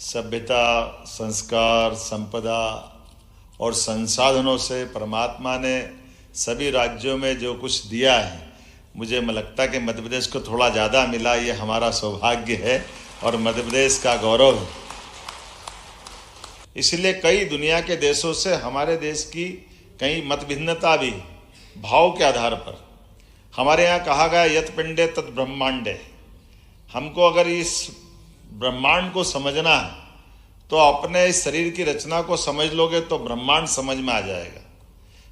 सभ्यता, संस्कार, संपदा और संसाधनों से परमात्मा ने सभी राज्यों में जो कुछ दिया है, मुझे लगता है कि मध्य प्रदेश को थोड़ा ज़्यादा मिला। ये हमारा सौभाग्य है और मध्य प्रदेश का गौरव है। इसलिए कई दुनिया के देशों से हमारे देश की कई मतभिन्नता भी भाव के आधार पर। हमारे यहाँ कहा गया यत पिंडे तत् ब्रह्मांडे। हमको अगर इस ब्रह्मांड को समझना है तो अपने इस शरीर की रचना को समझ लोगे तो ब्रह्मांड समझ में आ जाएगा।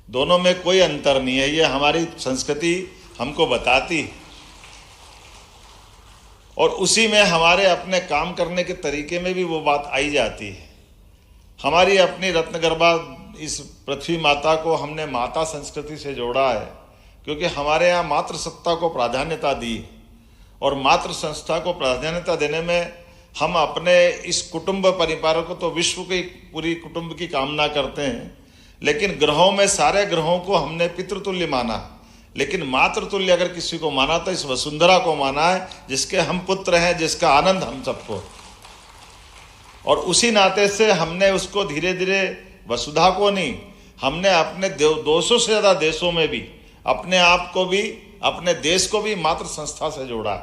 दोनों में कोई अंतर नहीं है, ये हमारी संस्कृति हमको बताती है। और उसी में हमारे अपने काम करने के तरीके में भी वो बात आई जाती है। हमारी अपनी रत्नगर्भा इस पृथ्वी माता को हमने माता संस्कृति से जोड़ा है, क्योंकि हमारे यहाँ मातृसत्ता को प्राधान्यता दी और मातृ संस्था को प्राधान्यता देने में हम अपने इस कुटुंब परिवार को तो विश्व की पूरी कुटुंब की कामना करते हैं, लेकिन ग्रहों में सारे ग्रहों को हमने पितृतुल्य माना। लेकिन मातृतुल्य अगर किसी को माना तो इस वसुंधरा को माना है, जिसके हम पुत्र हैं, जिसका आनंद हम सबको। और उसी नाते से हमने उसको धीरे धीरे वसुधा को नहीं, हमने अपने 200 से ज़्यादा देशों में भी अपने आप को भी, अपने देश को भी मातृ संस्था से जोड़ा।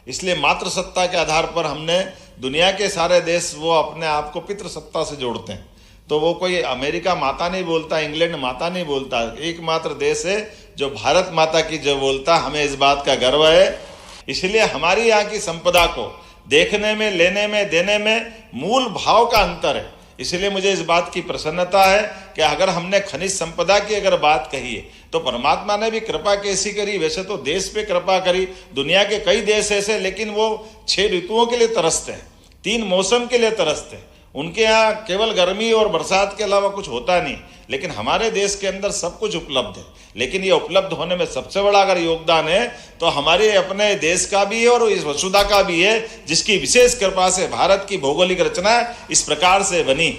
इसलिए मातृसत्ता के आधार पर हमने दुनिया के सारे देश वो अपने आप को पितृसत्ता से जोड़ते हैं। तो वो कोई अमेरिका माता नहीं बोलता, इंग्लैंड माता नहीं बोलता, एकमात्र देश है जो भारत माता की जो बोलता। हमें इस बात का गर्व है। इसलिए हमारी यहाँ की संपदा को देखने में, लेने में, देने में मूल भाव का अंतर है। इसलिए मुझे इस बात की प्रसन्नता है कि अगर हमने खनिज संपदा की अगर बात कही है तो परमात्मा ने भी कृपा कैसी करी। वैसे तो देश पे कृपा करी, दुनिया के कई देश ऐसे, लेकिन वो 6 ऋतुओं के लिए तरसते हैं, 3 मौसम के लिए तरसते हैं। उनके यहाँ केवल गर्मी और बरसात के अलावा कुछ होता नहीं, लेकिन हमारे देश के अंदर सब कुछ उपलब्ध है। लेकिन ये उपलब्ध होने में सबसे बड़ा अगर योगदान है तो हमारे अपने देश का भी है और इस वसुधा का भी है, जिसकी विशेष कृपा से भारत की भौगोलिक रचना इस प्रकार से बनी।